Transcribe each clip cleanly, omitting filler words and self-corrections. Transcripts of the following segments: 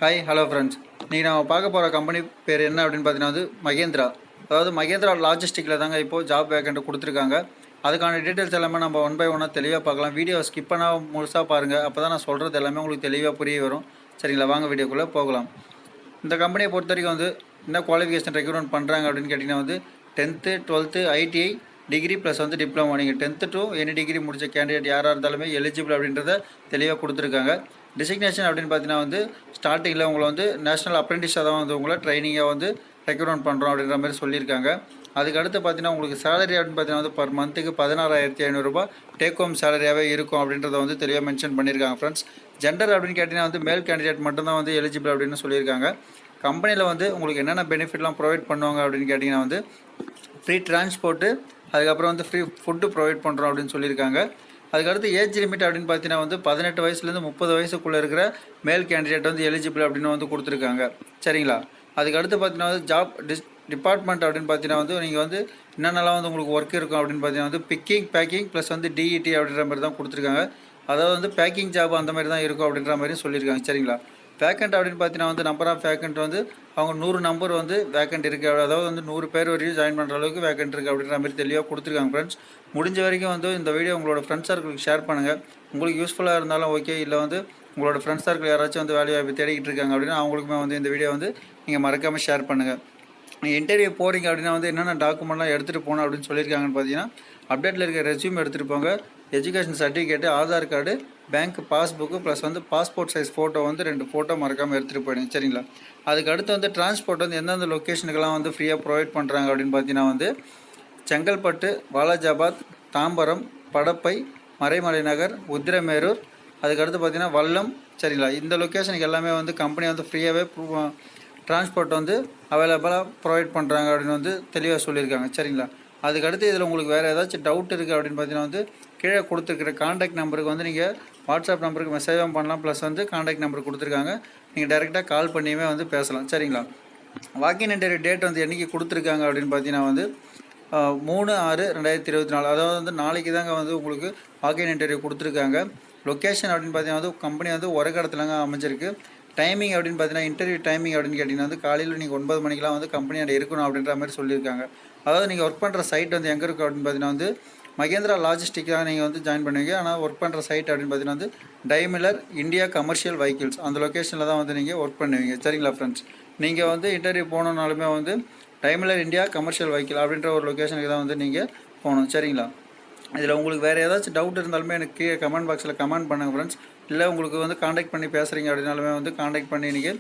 Hi hello friends. நீங்கள் நம்ம பார்க்க போகிற கம்பெனி பேர் என்ன அப்படின்னு பார்த்தீங்கன்னா மகேந்திரா. அதாவது மகேந்திரா லாஜிஸ்டிக்கில் தாங்க இப்போது ஜாப் வேக்கண்ட் கொடுத்துருக்காங்க. அதுக்கான டீட்டெயில்ஸ் எல்லாமே நம்ம ஒன் பை ஒன்னாக தெளிவாக பார்க்கலாம். வீடியோ ஸ்கிப் பண்ணால் முழுசாக பாருங்கள். அப்போ தான் நான் சொல்கிறது எல்லாமே உங்களுக்கு தெளிவாக புரிய வரும். சரிங்களா, வாங்க வீடியோக்குள்ளே போகலாம். இந்த கம்பெனியை பொறுத்த வரைக்கும் என்ன குவாலிஃபிகேஷன் ரெக்ரூட்மெண்ட் பண்ணுறாங்க அப்படின்னு கேட்டிங்கன்னா 10th 12th ITI degree plus diploma. நீங்கள் 10th to எனி டிகிரி முடித்த கேண்டிடேட் யாராக இருந்தாலுமே எலிஜிபிள் அப்படின்றத தெளிவாக கொடுத்துருக்காங்க. டிசிக்னேஷன் அப்படின்னு பார்த்தீங்கன்னா ஸ்டார்டிங்கில் உங்களை நேஷனல் அப்ரெண்டிஸாக தான் உங்களை ட்ரைனிங்காக ரெக்ரூட்மெண்ட் பண்ணுறோம் அப்படின்ற மாதிரி சொல்லியிருக்காங்க. அதுக்கு அடுத்து பார்த்தீங்கன்னா உங்களுக்கு சேலரி அப்படின்னு பார்த்தீங்கன்னா பர் மந்த்துக்கு 16,500 டேக் ஹோம் சேலரியாகவே இருக்கும் அப்படின்றத தெளிவாக மென்ஷன் பண்ணியிருக்காங்க ஃப்ரெண்ட்ஸ். ஜெண்டர் அப்படின்னு கேட்டிங்கன்னா மேல் கேண்டிடேட் மட்டும்தான் எலிஜிபிள் அப்படின்னு சொல்லியிருக்காங்க. கம்பெனியில் உங்களுக்கு என்னென்ன பெனிஃபிட்லாம் ப்ரொவைட் பண்ணுவாங்க அப்படின்னு கேட்டிங்கன்னா ஃப்ரீ டிரான்ஸ்போர்ட்டு, அதுக்கப்புறம் ஃப்ரீ ஃபுட்டு ப்ரொவைட் பண்ணுறோம் அப்படின்னு சொல்லியிருக்காங்க. அதுக்கடுத்து ஏஜ் லிமிட் அப்படின்னு பார்த்தீங்கன்னா 18 வயசுலேருந்து 30 வயசுக்குள்ளே இருக்கிற மேல் கேண்டிடேட் எலிஜிபிள் அப்படின்னு கொடுத்துருக்காங்க. சரிங்களா. அதுக்கடுத்து பார்த்தீங்கன்னா ஜாப் டிபார்ட்மெண்ட் அப்படின்னு பார்த்தீங்கன்னா நீங்கள் என்னென்னலாம் உங்களுக்கு ஒர்க் இருக்கும் அப்படின்னு பார்த்தீங்கன்னா பிக்கிங் பேக்கிங் ப்ளஸ் டிஇடி அப்படின்ற மாதிரி தான் கொடுத்துருக்காங்க. அதாவது பேக்கிங் ஜாப் அந்த மாதிரி தான் இருக்கும் அப்படின்ற மாதிரி சொல்லியிருக்காங்க. சரிங்களா. வேக்கண்ட் அப்படின்னு பார்த்தீங்கன்னா நம்பர் ஆஃப் வேக்கண்ட் அவங்க 100 நம்பர் வேக்கண்ட் இருக்குது. அதாவது 100 பேர் வரையும் ஜாயின் பண்ணுற அளவுக்கு வேக்கண்ட் இருக்குது அப்படின்ற மாதிரி தெளிவாக கொடுத்துருக்காங்க ஃப்ரெண்ட்ஸ். முடிஞ்ச வரைக்கும் இந்த வீடியோ உங்களோட ஃப்ரெண்ட்ஸ் சர்க்கிளுக்கு ஷேர் பண்ணுங்கள். உங்களுக்கு யூஸ்ஃபுல்லாக இருந்தாலும் ஓகே, இல்லை உங்களோட ஃப்ரெண்ட்ஸ் சர்க்கிள் யாராச்சும் வேலை வாய்ப்பு தேடிக்கிட்டு இருக்காங்க அப்படின்னா அவங்களுக்குமே இந்த வீடியோ நீங்கள் மறக்காமல் ஷேர் பண்ணுங்கள். நீங்கள் இன்டர்வியூ போகிறீங்க அப்படின்னா என்னென்ன டாக்குமெண்ட்லாம் எடுத்துகிட்டு போகணும் அப்படின்னு சொல்லியிருக்காங்கன்னு பார்த்தீங்கன்னா அப்டேட்டில் இருக்க ரெஸ்யூம் எடுத்துகிட்டு போங்க, education certificate, Aadhaar card, bank passbook plus passport size photo 2 photo மறக்காமல் எடுத்துகிட்டு போயிடுங்க. சரிங்களா. அதுக்கு அடுத்து டிரான்ஸ்போர்ட் எந்தெந்த லொக்கேஷனுக்கெல்லாம் ஃப்ரீயாக ப்ரொவைட் பண்ணுறாங்க அப்படின்னு பார்த்தீங்கன்னா செங்கல்பட்டு, வாலாஜாபாத், தாம்பரம், படப்பை, மறைமலை நகர், உத்திரமேரூர், அதுக்கடுத்து பார்த்தீங்கன்னா வல்லம். சரிங்களா. இந்த லொக்கேஷனுக்கு எல்லாமே கம்பெனி ஃப்ரீயாகவே டிரான்ஸ்போர்ட் அவைலபிளாக ப்ரொவைட் பண்ணுறாங்க அப்படின்னு தெளிவாக சொல்லியிருக்காங்க. சரிங்களா. அதுக்கடுத்து இதில் உங்களுக்கு வேறு ஏதாச்சும் டவுட் இருக்குது அப்படின்னு பார்த்தீங்கன்னா கீழே கொடுத்துருக்கிற காண்டாக்ட் நம்பருக்கு நீங்கள் வாட்ஸ்அப் நம்பருக்கு மெசேஜும் பண்ணலாம். ப்ளஸ் காண்டாக்ட் நம்பர் கொடுத்துருக்காங்க. நீங்கள் டைரெக்டாக கால் பண்ணியுமே பேசலாம். சரிங்களா. வாக்கின் இன்டர்வியூ டேட் என்றைக்கு கொடுத்துருக்காங்க அப்படின்னு பார்த்தீங்கன்னா 3/6/2024. அதாவது நாளைக்கு தாங்க உங்களுக்கு வாக்கின் இன்டர்வியூ கொடுத்துருக்காங்க. லொக்கேஷன் அப்படின்னு பார்த்தீங்கன்னா கம்பெனி ஒரு இடத்துலங்க அமைஞ்சிருக்கு. டைமிங் அப்படின்னு பார்த்தீங்கன்னா இன்டர்வியூ டைமிங் அப்படின்னு கேட்டிங்கன்னா காலையில் நீங்கள் 9 மணிக்கெலாம் கம்பெனியோட இருக்கணும் அப்படின்ற மாதிரி சொல்லியிருக்காங்க. அதாவது நீங்கள் ஒர்க் பண்ணுற சைட் எங்கே இருக்குது அப்படின்னு பார்த்தீங்கன்னா மகேந்திரா லாஜிஸ்டிக்காக நீங்கள் ஜாயின் பண்ணுவீங்க. ஆனால் ஒர்க் பண்ணுற சைட் அப்படின்னு பார்த்தீங்கன்னா டைமிலர் இந்தியா கமர்ஷியல் வெஹிக்கிள்ஸ் அந்த லொக்கேஷனில் தான் நீங்கள் ஒர்க் பண்ணுவீங்க. சரிங்களா ஃப்ரெண்ட்ஸ். நீங்கள் இன்டர்வியூ போனோன்னாலுமே டைமிலர் இந்தியா கமர்ஷியல் வெஹிக்கிள் அப்படின்ற ஒரு லொக்கேஷனுக்கு தான் நீங்கள் போகணும். சரிங்களா. இதில் உங்களுக்கு வேறு ஏதாச்சும் டவுட் இருந்தாலுமே எனக்கு கீழே கமெண்ட் பாக்ஸில் கமெண்ட் பண்ணுங்கள் ஃப்ரெண்ட்ஸ். இல்லை உங்களுக்கு காண்டாக்ட் பண்ணி பேசுகிறீங்க அப்படின்னாலுமே காண்டாக்ட் பண்ணி நீங்கள்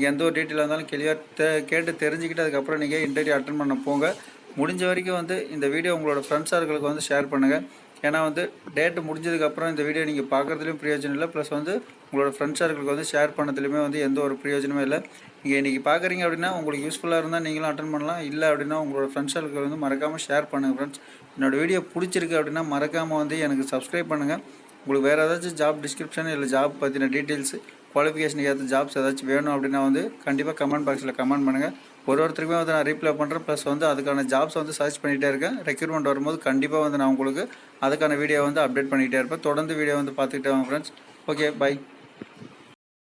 எந்த ஒரு டீட்டெயிலாக இருந்தாலும் கிளியர் கேட்டு தெரிஞ்சுக்கிட்டு அதுக்கப்புறம் நீங்கள் இன்டர்வியூ அட்டன் பண்ண போங்க. முடிஞ்ச வரைக்கும் இந்த வீடியோ உங்களோட ஃப்ரெண்ட்ஸ் சர்க்கிளுக்கு ஷேர் பண்ணுங்கள். ஏன்னா டேட்டு முடிஞ்சதுக்கப்புறம் இந்த வீடியோ நீங்கள் பார்க்குறதுலையும் பிரயோஜனம் இல்லை. ப்ளஸ் உங்களோட ஃப்ரெண்ட்ஸ் சர்க்கிளுக்கு ஷேர் பண்ணதுலையுமே எந்த ஒரு பிரயோஜனமே இல்லை. நீங்கள் இன்றைக்கி பார்க்குறீங்க அப்படின்னா உங்களுக்கு யூஸ்ஃபுல்லாக இருந்தால் நீங்களும் அட்டன் பண்ணலாம். இல்லை அப்படின்னா உங்களோட ஃப்ரெண்ட்ஸ் சர்க்கிள் மறக்காமல் ஷேர் பண்ணுங்கள் ஃப்ரெண்ட்ஸ். என்னோடய வீடியோ பிடிச்சிருக்கு அப்படின்னா மறக்காமல் எனக்கு சப்ஸ்கிரைப் பண்ணுங்கள். உங்களுக்கு வேறு ஏதாச்சும் ஜாப் டிஸ்கிரிப்ஷன் இல்லை ஜாப் பற்றின டீட்டெயில்ஸு குவாலிஃபிகேஷனுக்கு ஏற்ற ஜாப்ஸ் ஏதாச்சும் வேணும் அப்படின்னா கண்டிப்பாக கமெண்ட் பாக்ஸில் கமெண்ட் பண்ணுங்கள். ஒருத்தருக்குமே நான் ரீப்ளை பண்ணுறேன். ப்ளஸ் அதுக்கான ஜாப்ஸ் சர்ச் பண்ணிகிட்டே இருக்கேன். ரெக்ரூட்மெண்ட் வரும்போது கண்டிப்பாக நான் உங்களுக்கு அதுக்கான வீடியோ அப்டேட் பண்ணிகிட்டே இருப்பேன். தொடர்ந்து வீடியோ பார்த்துக்கிட்டே வாங்க ஃப்ரெண்ட்ஸ். Okay, by.